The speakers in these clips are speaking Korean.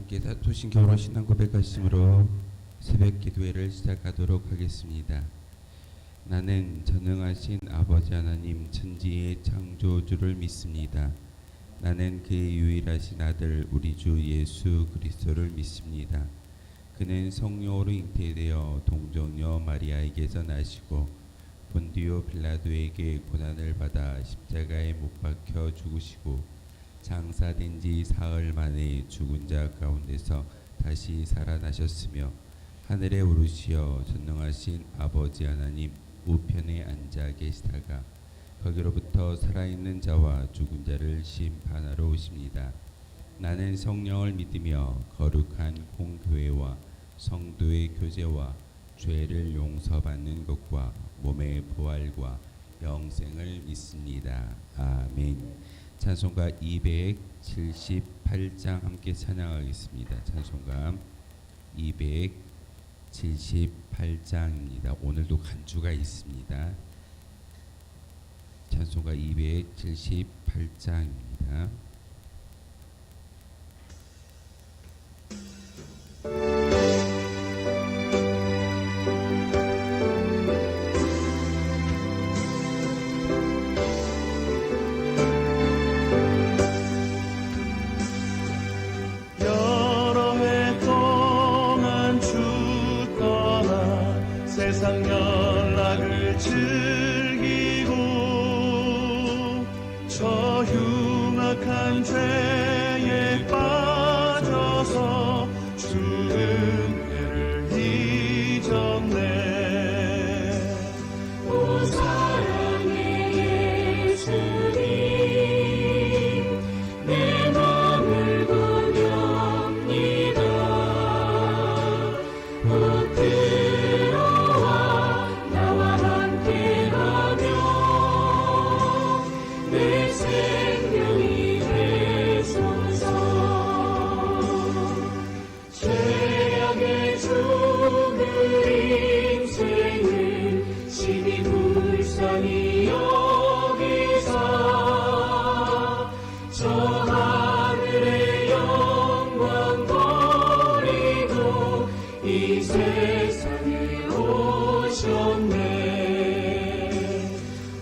함께 다투신 겨울의 신앙 고백하심으로 새벽 기도회를 시작하도록 하겠습니다. 나는 전능하신 아버지 하나님 천지의 창조주를 믿습니다. 나는 그의 유일하신 아들 우리 주 예수 그리스도를 믿습니다. 그는 성령으로 잉태되어 동정녀 마리아에게서 나시고 본디오 빌라도에게 고난을 받아 십자가에 못 박혀 죽으시고 장사된 지 사흘 만에 죽은 자 가운데서 다시 살아나셨으며 하늘에 오르시어 전능하신 아버지 하나님 우편에 앉아 계시다가 거기로부터 살아있는 자와 죽은 자를 심판하러 오십니다. 나는 성령을 믿으며 거룩한 공교회와 성도의 교제와 죄를 용서받는 것과 몸의 부활과 영생을 믿습니다. 아멘. 찬송가 278장 함께 찬양하겠습니다. 찬송가 278장입니다. 오늘도 간주가 있습니다. 찬송가 278장입니다. 세상 연락을 즐기고 저 흉악한 죄에 빠져서 주 은혜를 잊었네. 오 사랑의 예수님 내 맘을 보렵니다. 이 세상에 오셨네.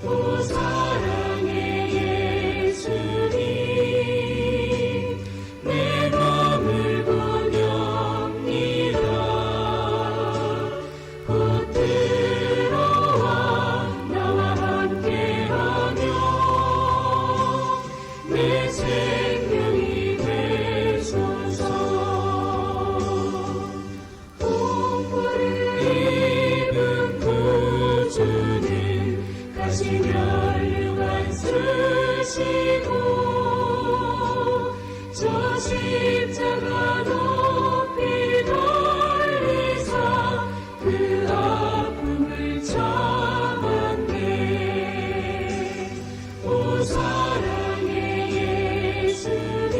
오 사랑의 예수님 내 맘을 보렵니다. 곧 들어와 나와 함께하며 내 생명이 되소서. 주는 가시면류관 쓰시고 저 십자가 높이 돌리사 그 아픔을 참았네. 오 사랑의 예수님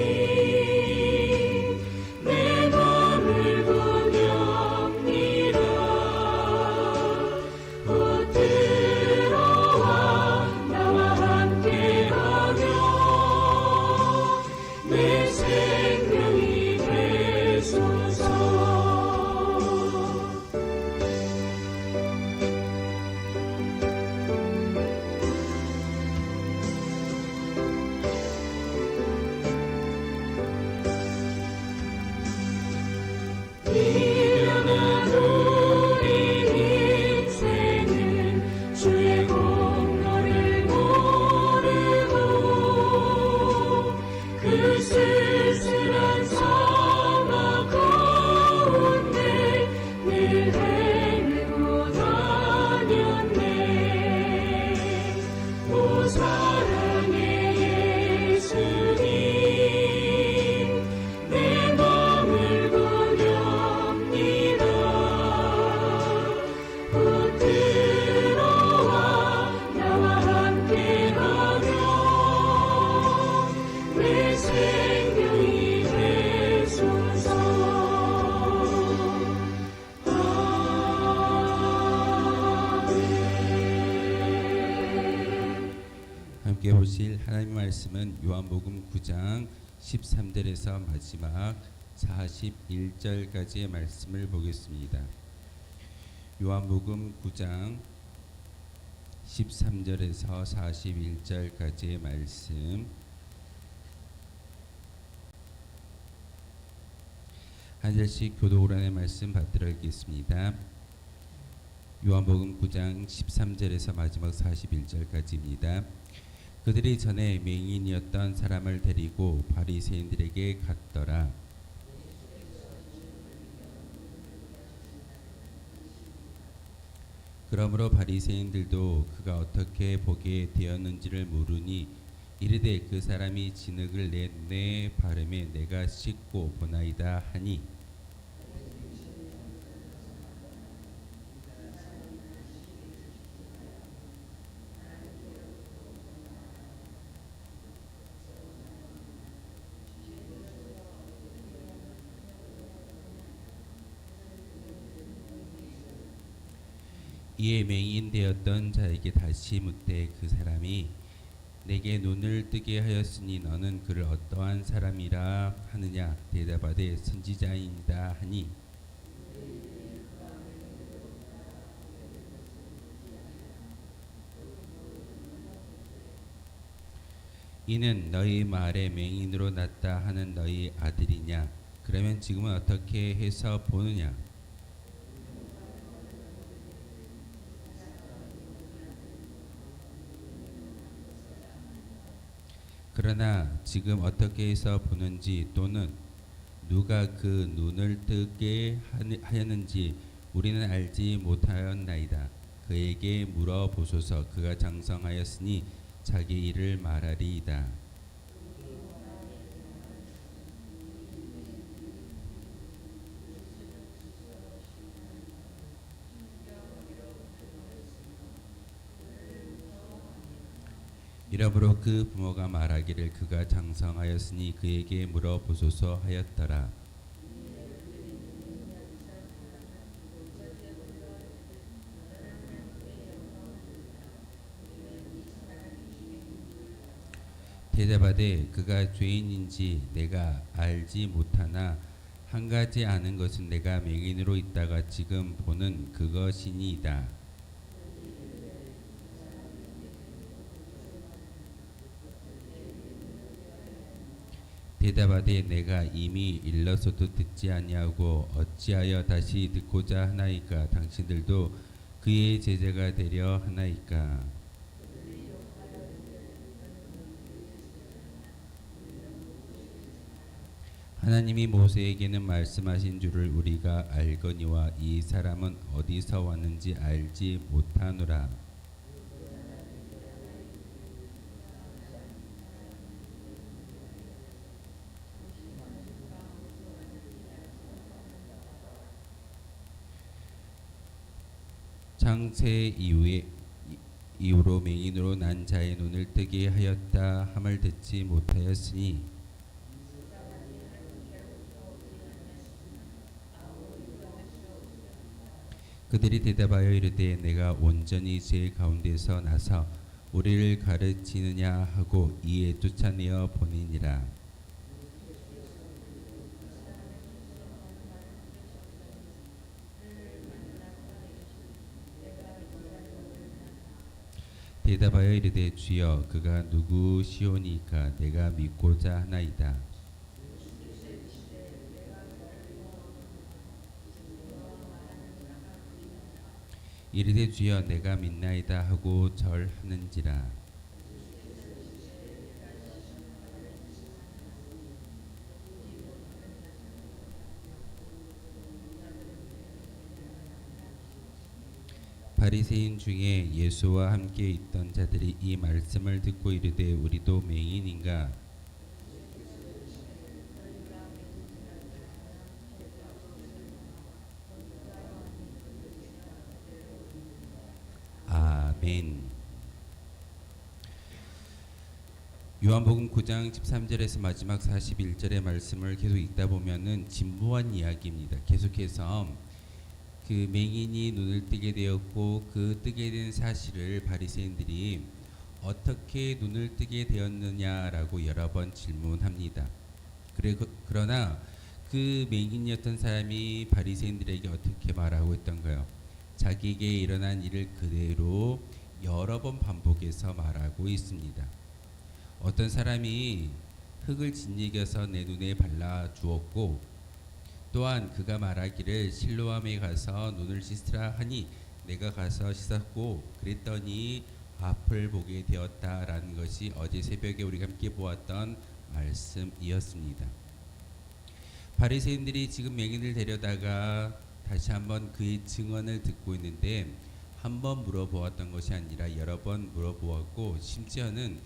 내 맘을 보렵니다. 들어와 나와 함께하며 내 생명이 되소서. 미련한 우리 인생은 주의 공로를 모르고 그 쓸쓸한 사막 가운데 늘 헤매고 다녔네. 오 사랑의 예수님 내 맘을 보렵니다. 곧 들어와 나와 함께하며 내 생명이 되소서. 아멘. 함께 보실 하나님의 말씀은 요한복음 9장 13절에서 마지막 41절까지의 말씀을 보겠습니다. 요한복음 9장 13절에서 41절까지의 말씀, 한 절씩 교독으로의 말씀 받들어 읽겠습니다. 요한복음 9장 13절에서 마지막 41절까지입니다. 그들이 전에 맹인이었던 사람을 데리고 바리새인들에게 갔더라. 그러므로 바리새인들도 그가 어떻게 보게 되었는지를 모르니 이르되 그 사람이 진흙을 내 눈에 바르매 내가 씻고 보나이다 하니, 이에 맹인 되었던 자에게 다시 묻되 그 사람이 내게 눈을 뜨게 하였으니 너는 그를 어떠한 사람이라 하느냐. 대답하되 선지자이다 하니, 이는 너희 말에 맹인으로 났다 하는 너희 아들이냐. 그러면 지금은 어떻게 해서 보느냐. 그러나 지금 어떻게 해서 보는지 또는 누가 그 눈을 뜨게 하였는지 우리는 알지 못하였나이다. 그에게 물어보소서. 그가 장성하였으니 자기 일을 말하리이다. 이러므로 그 부모가 말하기를 그가 장성하였으니 그에게 물어보소서 하였더라. 대답하되 그가 죄인인지 내가 알지 못하나 한 가지 아는 것은 내가 맹인으로 있다가 지금 보는 그것이니이다. 대답하되 내가 이미 일러서도 듣지 아니하고 어찌하여 다시 듣고자 하나이까. 당신들도 그의 제자가 되려 하나이까. 하나님이 모세에게는 말씀하신 줄을 우리가 알거니와 이 사람은 어디서 왔는지 알지 못하노라. 창세 이후로 맹인으로 난 자의 눈을 뜨게 하였다 함을 듣지 못하였으니, 그들이 대답하여 이르되 내가 온전히 제 가운데서 나서 우리를 가르치느냐 하고 이에 쫓아내어 보내니라. 대답하여 이르되 주여 그가 누구시오니까. 내가 믿고자 하나이다. 이르되 주여 내가 믿나이다 하고 절하는지라. 바리새인 중에 예수와 함께 있던 자들이 이 말씀을 듣고 이르되 우리도 맹인인가. 아멘. 요한복음 9장 13절에서 마지막 41절의 말씀을 계속 읽다 보면은 진부한 이야기입니다. 계속해서 그 맹인이 눈을 뜨게 되었고 그 뜨게 된 사실을 바리새인들이 어떻게 눈을 뜨게 되었느냐라고 여러 번 질문합니다. 그러나 그 맹인이었던 사람이 바리새인들에게 어떻게 말하고 있던가요? 자기에게 일어난 일을 그대로 여러 번 반복해서 말하고 있습니다. 어떤 사람이 흙을 짓이겨서 내 눈에 발라 주었고, 또한 그가 말하기를 실로암에 가서 눈을 씻으라 하니 내가 가서 씻었고 그랬더니 앞을 보게 되었다라는 것이 어제 새벽에 우리가 함께 보았던 말씀이었습니다. 바리새인들이 지금 맹인을 데려다가 다시 한번 그의 증언을 듣고 있는데, 한 번 물어보았던 것이 아니라 여러 번 물어보았고, 심지어는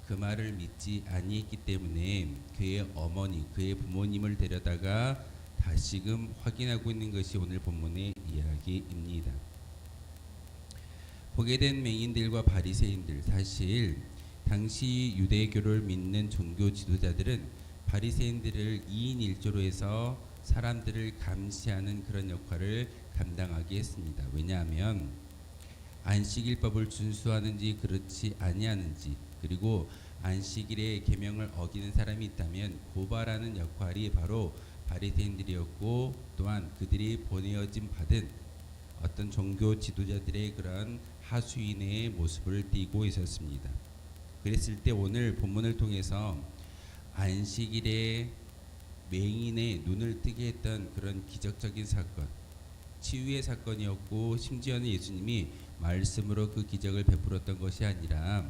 그 말을 믿지 아니했기 때문에 그의 어머니, 그의 부모님을 데려다가 다시금 확인하고 있는 것이 오늘 본문의 이야기입니다. 보게 된 맹인들과 바리새인들, 사실 당시 유대교를 믿는 종교 지도자들은 바리새인들을 2인 1조로 해서 사람들을 감시하는 그런 역할을 감당하게 했습니다. 왜냐하면 안식일법을 준수하는지 그렇지 아니하는지, 그리고 안식일의 계명을 어기는 사람이 있다면 고발하는 역할이 바로 바리새인들이었고, 또한 그들이 보내어진 받은 어떤 종교 지도자들의 그런 하수인의 모습을 띠고 있었습니다. 그랬을 때 오늘 본문을 통해서 안식일에 맹인의 눈을 뜨게 했던 그런 기적적인 사건, 치유의 사건이었고, 심지어는 예수님이 말씀으로 그 기적을 베풀었던 것이 아니라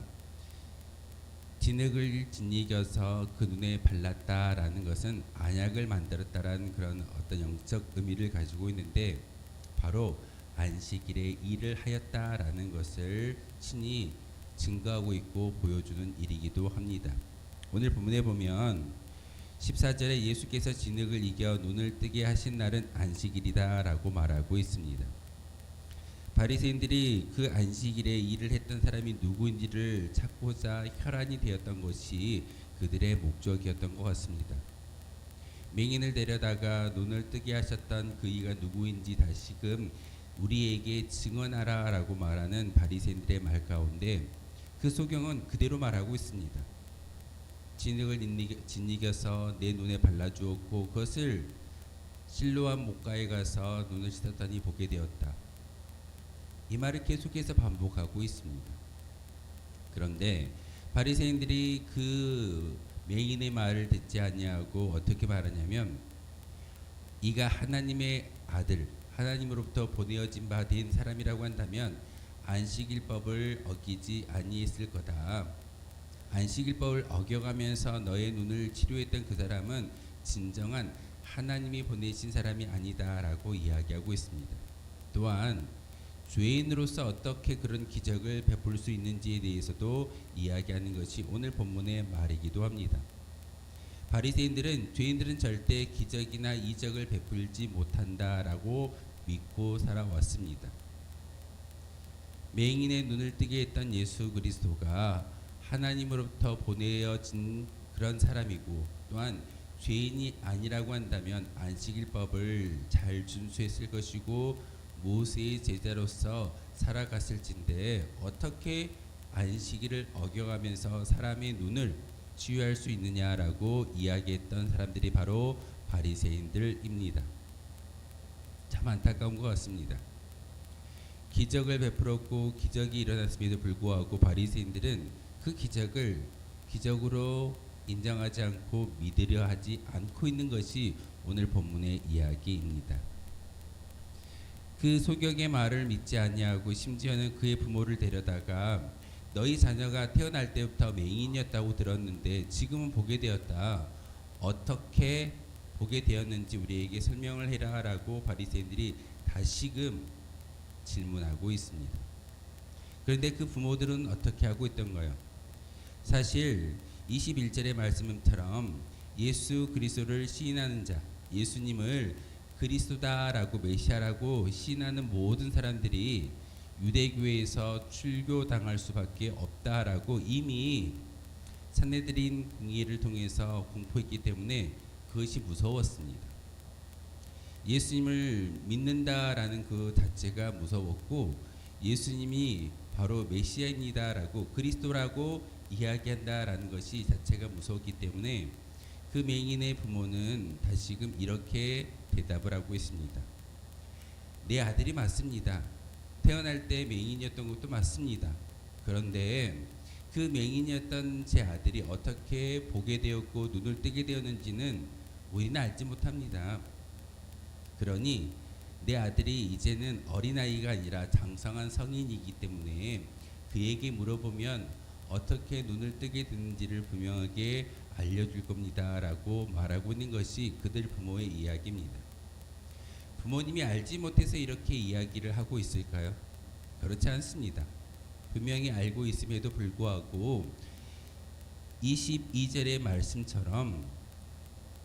진흙을 짓이겨서 그 눈에 발랐다라는 것은 안약을 만들었다라는 그런 어떤 영적 의미를 가지고 있는데, 바로 안식일에 일을 하였다라는 것을 친히 증거하고 있고 보여주는 일이기도 합니다. 오늘 본문에 보면 14절에 예수께서 진흙을 이겨 눈을 뜨게 하신 날은 안식일이다라고 말하고 있습니다. 바리새인들이 그 안식일에 일을 했던 사람이 누구인지를 찾고자 혈안이 되었던 것이 그들의 목적이었던 것 같습니다. 맹인을 데려다가 눈을 뜨게 하셨던 그이가 누구인지 다시금 우리에게 증언하라라고 말하는 바리새인들의 말 가운데 그 소경은 그대로 말하고 있습니다. 진흙을 짓이겨서 내 눈에 발라주었고 그것을 실로암 목가에 가서 눈을 씻었더니 보게 되었다. 이 말을 계속해서 반복하고 있습니다. 그런데 바리새인들이 그 맹인의 말을 듣지 아니하고 어떻게 말하냐면, 이가 하나님의 아들, 하나님으로부터 보내어진 바 된 사람이라고 한다면 안식일법을 어기지 아니했을 거다. 안식일법을 어겨가면서 너의 눈을 치료했던 그 사람은 진정한 하나님이 보내신 사람이 아니다라고 이야기하고 있습니다. 또한 죄인으로서 어떻게 그런 기적을 베풀 수 있는지에 대해서도 이야기하는 것이 오늘 본문의 말이기도 합니다. 바리새인들은 죄인들은 절대 기적이나 이적을 베풀지 못한다라고 믿고 살아왔습니다. 맹인의 눈을 뜨게 했던 예수 그리스도가 하나님으로부터 보내어진 그런 사람이고, 또한 죄인이 아니라고 한다면 안식일법을 잘 준수했을 것이고 모세의 제자로서 살아갔을진데 어떻게 안식일을 어겨가면서 사람의 눈을 치유할 수 있느냐라고 이야기했던 사람들이 바로 바리새인들입니다. 참 안타까운 것 같습니다. 기적을 베풀었고 기적이 일어났음에도 불구하고 바리새인들은 그 기적을 기적으로 인정하지 않고 믿으려 하지 않고 있는 것이 오늘 본문의 이야기입니다. 그 소경의 말을 믿지 아니하고 심지어는 그의 부모를 데려다가 너희 자녀가 태어날 때부터 맹인이었다고 들었는데 지금은 보게 되었다. 어떻게 보게 되었는지 우리에게 설명을 해라라고 바리새인들이 다시금 질문하고 있습니다. 그런데 그 부모들은 어떻게 하고 있던가요? 사실 21절의 말씀처럼 예수 그리스도를 시인하는 자, 예수님을 그리스도다라고 메시아라고 시인하는 모든 사람들이 유대교회에서 출교당할 수밖에 없다라고 이미 산헤드린 공의를 통해서 공포했기 때문에 그것이 무서웠습니다. 예수님을 믿는다라는 그 자체가 무서웠고, 예수님이 바로 메시아입니다라고 그리스도라고 이야기한다라는 것이 자체가 무서웠기 때문에 그 맹인의 부모는 다시금 이렇게 대답을 하고 있습니다. 내 아들이 맞습니다. 태어날 때 맹인이었던 것도 맞습니다. 그런데 그 맹인이었던 제 아들이 어떻게 보게 되었고 눈을 뜨게 되었는지는 우리는 알지 못합니다. 그러니 내 아들이 이제는 어린아이가 아니라 장성한 성인이기 때문에 그에게 물어보면 어떻게 눈을 뜨게 되는지를 분명하게 알려줄 겁니다 라고 말하고 있는 것이 그들 부모의 이야기입니다. 부모님이 알지 못해서 이렇게 이야기를 하고 있을까요? 그렇지 않습니다. 분명히 알고 있음에도 불구하고 22절의 말씀처럼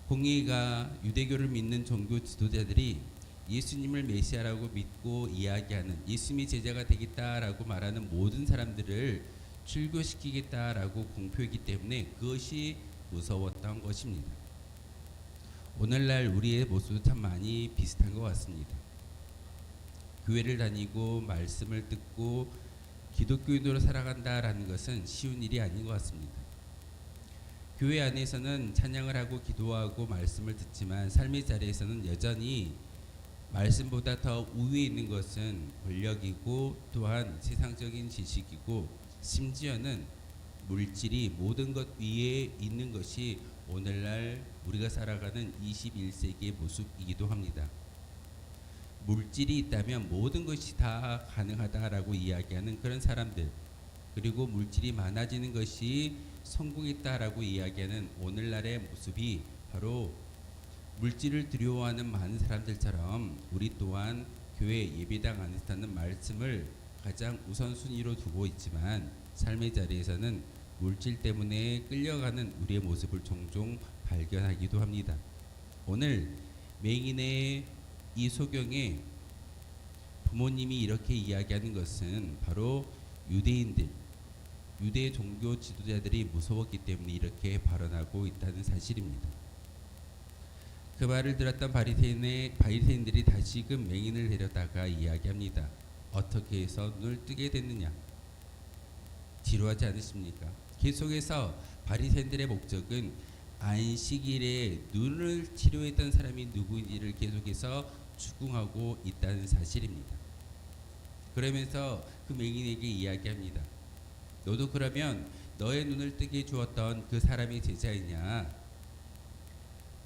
공의가 유대교를 믿는 종교 지도자들이 예수님을 메시아라고 믿고 이야기하는 예수님이 제자가 되겠다라고 말하는 모든 사람들을 출교시키겠다라고 공표했기 때문에 그것이 무서웠던 것입니다. 오늘날 우리의 모습도 참 많이 비슷한 것 같습니다. 교회를 다니고 말씀을 듣고 기독교인으로 살아간다라는 것은 쉬운 일이 아닌 것 같습니다. 교회 안에서는 찬양을 하고 기도하고 말씀을 듣지만 삶의 자리에서는 여전히 말씀보다 더 우위에 있는 것은 권력이고 또한 세상적인 지식이고 심지어는 물질이 모든 것 위에 있는 것이 오늘날 우리가 살아가는 21세기의 모습이기도 합니다. 물질이 있다면 모든 것이 다 가능하다라고 이야기하는 그런 사람들, 그리고 물질이 많아지는 것이 성공했다라고 이야기하는 오늘날의 모습이 바로 물질을 두려워하는 많은 사람들처럼 우리 또한 교회 예배당 안에서 듣는 말씀을 가장 우선순위로 두고 있지만 삶의 자리에서는 물질 때문에 끌려가는 우리의 모습을 종종 발견하기도 합니다. 오늘 맹인의 이 소경에 부모님이 이렇게 이야기하는 것은 바로 유대인들, 유대 종교 지도자들이 무서웠기 때문에 이렇게 발언하고 있다는 사실입니다. 그 말을 들었던 바리새인들이 다시금 맹인을 데려다가 이야기합니다. 어떻게 해서 눈을 뜨게 됐느냐? 지루하지 않으십니까? 계속해서 바리새인들의 목적은 안식일에 눈을 치료했던 사람이 누구인지를 계속해서 추궁하고 있다는 사실입니다. 그러면서 그 맹인에게 이야기합니다. 너도 그러면 너의 눈을 뜨게 주었던 그 사람이 제자이냐?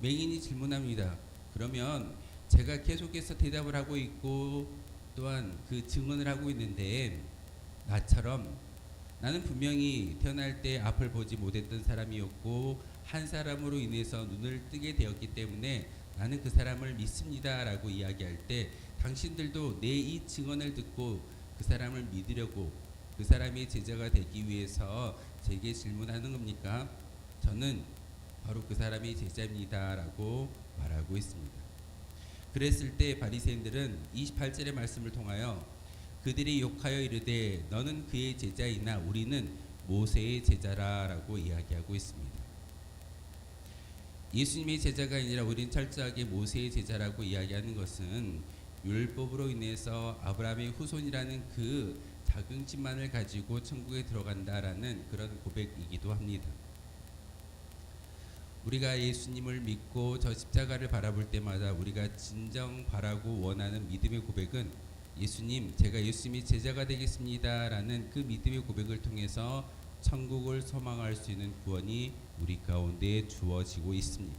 맹인이 질문합니다. 그러면 제가 계속해서 대답을 하고 있고 또한 그 증언을 하고 있는데 나처럼 나는 분명히 태어날 때 앞을 보지 못했던 사람이었고 한 사람으로 인해서 눈을 뜨게 되었기 때문에 나는 그 사람을 믿습니다 라고 이야기할 때 당신들도 내 이 증언을 듣고 그 사람을 믿으려고 그 사람의 제자가 되기 위해서 제게 질문하는 겁니까? 저는 바로 그 사람이 제자입니다 라고 말하고 있습니다. 그랬을 때 바리새인들은 28절의 말씀을 통하여 그들이 욕하여 이르되 너는 그의 제자이나 우리는 모세의 제자라 라고 이야기하고 있습니다. 예수님의 제자가 아니라 우리는 철저하게 모세의 제자라고 이야기하는 것은 율법으로 인해서 아브라함의 후손이라는 그 자긍심만을 가지고 천국에 들어간다라는 그런 고백이기도 합니다. 우리가 예수님을 믿고 저 십자가를 바라볼 때마다 우리가 진정 바라고 원하는 믿음의 고백은 예수님, 제가 예수님의 제자가 되겠습니다 라는 그 믿음의 고백을 통해서 천국을 소망할 수 있는 구원이 우리 가운데 주어지고 있습니다.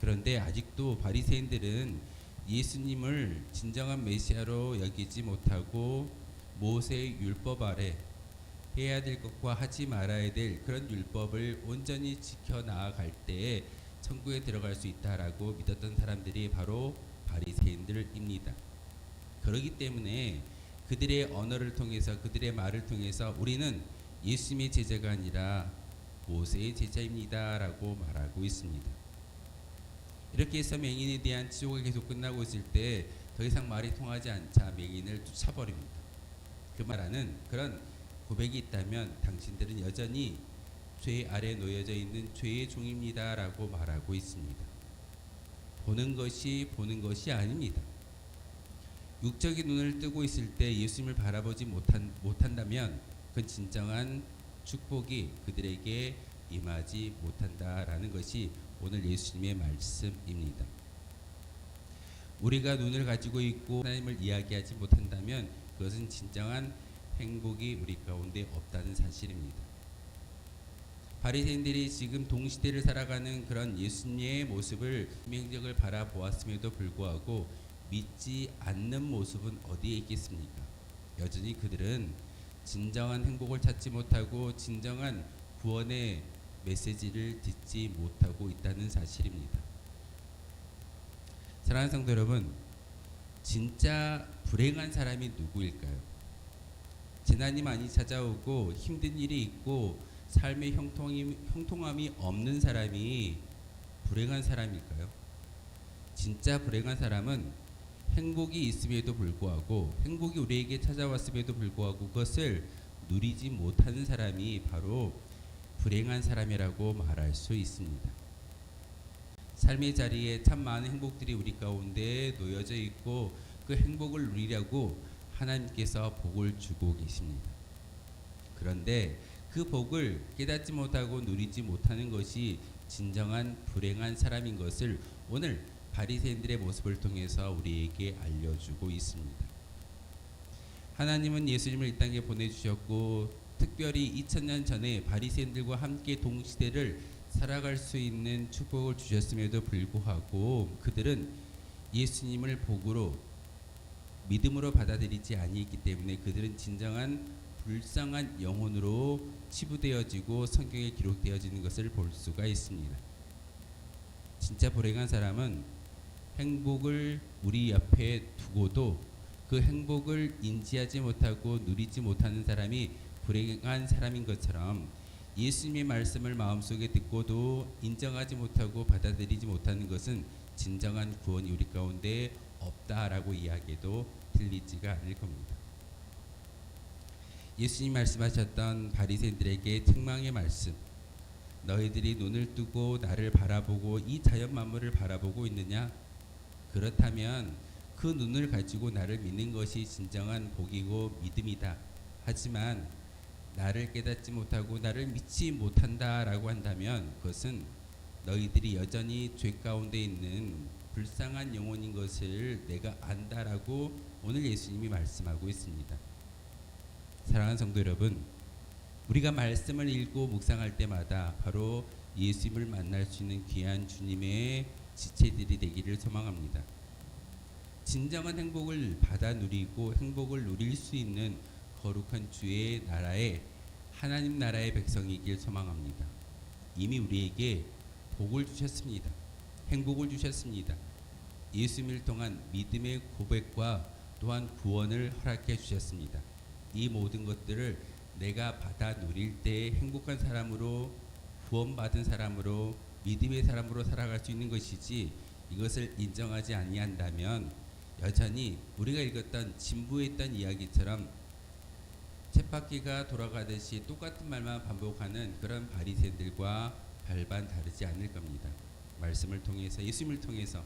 그런데 아직도 바리새인들은 예수님을 진정한 메시아로 여기지 못하고 모세의 율법 아래 해야 될 것과 하지 말아야 될 그런 율법을 온전히 지켜 나아갈 때 천국에 들어갈 수 있다라고 믿었던 사람들이 바로 바리새인들입니다. 그렇기 때문에 그들의 언어를 통해서 그들의 말을 통해서 우리는 예수님의 제자가 아니라 모세의 제자입니다라고 말하고 있습니다. 이렇게 해서 맹인에 대한 치료가 계속 끝나고 있을 때 더 이상 말이 통하지 않자 맹인을 쫓아버립니다. 그 말하는 그런 고백이 있다면 당신들은 여전히 죄 아래 놓여져 있는 죄의 종입니다라고 말하고 있습니다. 보는 것이 아닙니다. 육적인 눈을 뜨고 있을 때 예수님을 바라보지 못한다면 그건 진정한 축복이 그들에게 임하지 못한다라는 것이 오늘 예수님의 말씀입니다. 우리가 눈을 가지고 있고 하나님을 이야기하지 못한다면 그것은 진정한 행복이 우리 가운데 없다는 사실입니다. 바리새인들이 지금 동시대를 살아가는 그런 예수님의 모습을 명적을 바라보았음에도 불구하고 믿지 않는 모습은 어디에 있겠습니까? 여전히 그들은 진정한 행복을 찾지 못하고 진정한 구원의 메시지를 듣지 못하고 있다는 사실입니다. 사랑하는 성도 여러분, 진짜 불행한 사람이 누구일까요? 재난이 많이 찾아오고 힘든 일이 있고 삶의 형통함이 없는 사람이 불행한 사람일까요? 진짜 불행한 사람은 행복이 있음에도 불구하고 행복이 우리에게 찾아왔음에도 불구하고 그것을 누리지 못하는 사람이 바로 불행한 사람이라고 말할 수 있습니다. 삶의 자리에 참 많은 행복들이 우리 가운데 놓여져 있고 그 행복을 누리려고 하나님께서 복을 주고 계십니다. 그런데 그 복을 깨닫지 못하고 누리지 못하는 것이 진정한 불행한 사람인 것을 오늘 바리새인들의 모습을 통해서 우리에게 알려주고 있습니다. 하나님은 예수님을 이 땅에 보내주셨고 특별히 2000년 전에 바리새인들과 함께 동시대를 살아갈 수 있는 축복을 주셨음에도 불구하고 그들은 예수님을 복으로 믿음으로 받아들이지 아니했기 때문에 그들은 진정한 불쌍한 영혼으로 치부되어지고 성경에 기록되어지는 것을 볼 수가 있습니다. 진짜 불행한 사람은 행복을 우리 옆에 두고도 그 행복을 인지하지 못하고 누리지 못하는 사람이 불행한 사람인 것처럼 예수님의 말씀을 마음속에 듣고도 인정하지 못하고 받아들이지 못하는 것은 진정한 구원이 우리 가운데 없다라고 이야기해도 틀리지가 않을 겁니다. 예수님 말씀하셨던 바리새인들에게 책망의 말씀, 너희들이 눈을 뜨고 나를 바라보고 이 자연 만물을 바라보고 있느냐? 그렇다면 그 눈을 가지고 나를 믿는 것이 진정한 복이고 믿음이다. 하지만 나를 깨닫지 못하고 나를 믿지 못한다라고 한다면 그것은 너희들이 여전히 죄 가운데 있는 불쌍한 영혼인 것을 내가 안다라고 오늘 예수님이 말씀하고 있습니다. 사랑하는 성도 여러분, 우리가 말씀을 읽고 묵상할 때마다 바로 예수님을 만날 수 있는 귀한 주님의 지체들이 되기를 소망합니다. 진정한 행복을 받아 누리고 행복을 누릴 수 있는 거룩한 주의 나라에 하나님 나라의 백성이길 소망합니다. 이미 우리에게 복을 주셨습니다. 행복을 주셨습니다. 예수님을 통한 믿음의 고백과 또한 구원을 허락해 주셨습니다. 이 모든 것들을 내가 받아 누릴 때 행복한 사람으로 구원받은 사람으로 믿음의 사람으로 살아갈 수 있는 것이지 이것을 인정하지 아니한다면 여전히 우리가 읽었던 진부에 있던 이야기처럼 쳇바퀴가 돌아가듯이 똑같은 말만 반복하는 그런 바리새인들과 별반 다르지 않을 겁니다. 말씀을 통해서 예수님을 통해서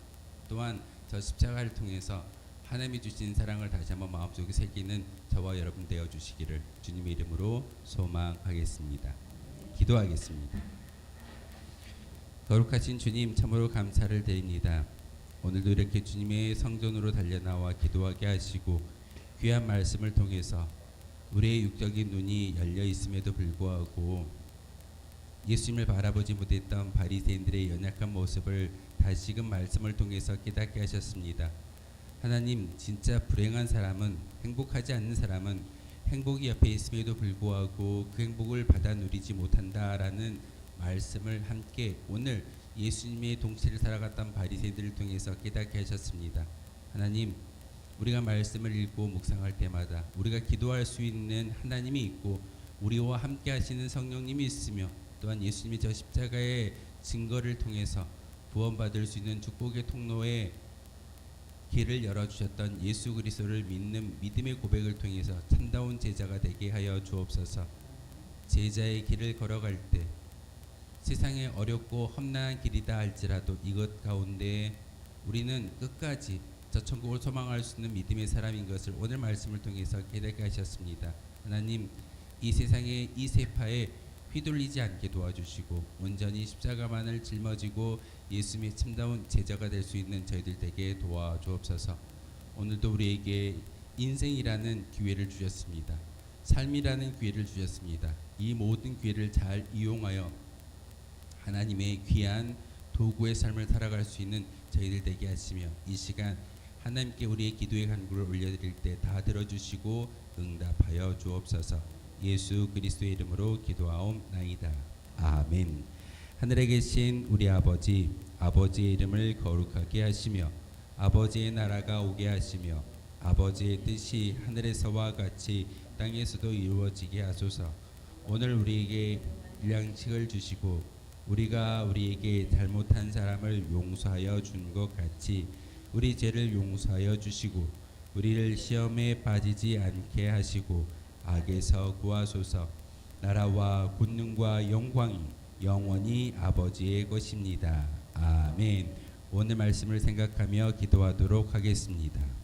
또한 저 십자가를 통해서 하나님이 주신 사랑을 다시 한번 마음속에 새기는 저와 여러분 되어 주시기를 주님의 이름으로 소망하겠습니다. 기도하겠습니다. 거룩하신 주님, 참으로 감사를 드립니다. 오늘도 이렇게 주님의 성전으로 달려나와 기도하게 하시고 귀한 말씀을 통해서 우리의 육적인 눈이 열려 있음에도 불구하고 예수님을 바라보지 못했던 바리새인들의 연약한 모습을 다시금 말씀을 통해서 깨닫게 하셨습니다. 하나님, 진짜 불행한 사람은, 행복하지 않는 사람은 행복이 옆에 있음에도 불구하고 그 행복을 받아 누리지 못한다라는 말씀을 함께 오늘 예수님의 동시를 살아갔던 바리새인들을 통해서 깨닫게 하셨습니다. 하나님, 우리가 말씀을 읽고 묵상할 때마다 우리가 기도할 수 있는 하나님이 있고 우리와 함께 하시는 성령님이 있으며 또한 예수님의 저 십자가의 증거를 통해서 구원받을 수 있는 축복의 통로에 길을 열어주셨던 예수 그리스도를 믿는 믿음의 고백을 통해서 참다운 제자가 되게 하여 주옵소서. 제자의 길을 걸어갈 때 세상에 어렵고 험난한 길이다 할지라도 이것 가운데 우리는 끝까지 저 천국을 소망할 수 있는 믿음의 사람인 것을 오늘 말씀을 통해서 깨닫게 하셨습니다. 하나님, 이 세상의 이 세파에 휘둘리지 않게 도와주시고 온전히 십자가만을 짊어지고 예수님의 참다운 제자가 될 수 있는 저희들 되게 도와주옵소서. 오늘도 우리에게 인생이라는 기회를 주셨습니다. 삶이라는 기회를 주셨습니다. 이 모든 기회를 잘 이용하여 하나님의 귀한 도구의 삶을 살아갈 수 있는 저희들 되게 하시며 이 시간 하나님께 우리의 기도의 간구를 올려드릴 때 다 들어주시고 응답하여 주옵소서. 예수 그리스도의 이름으로 기도하옵나이다. 아멘. 하늘에 계신 우리 아버지, 아버지의 이름을 거룩하게 하시며 아버지의 나라가 오게 하시며 아버지의 뜻이 하늘에서와 같이 땅에서도 이루어지게 하소서. 오늘 우리에게 일양식을 주시고 우리가 우리에게 잘못한 사람을 용서하여 준 것 같이 우리 죄를 용서하여 주시고 우리를 시험에 빠지지 않게 하시고 악에서 구하소서. 나라와 권능과 영광이 영원히 아버지의 것입니다. 아멘. 오늘 말씀을 생각하며 기도하도록 하겠습니다.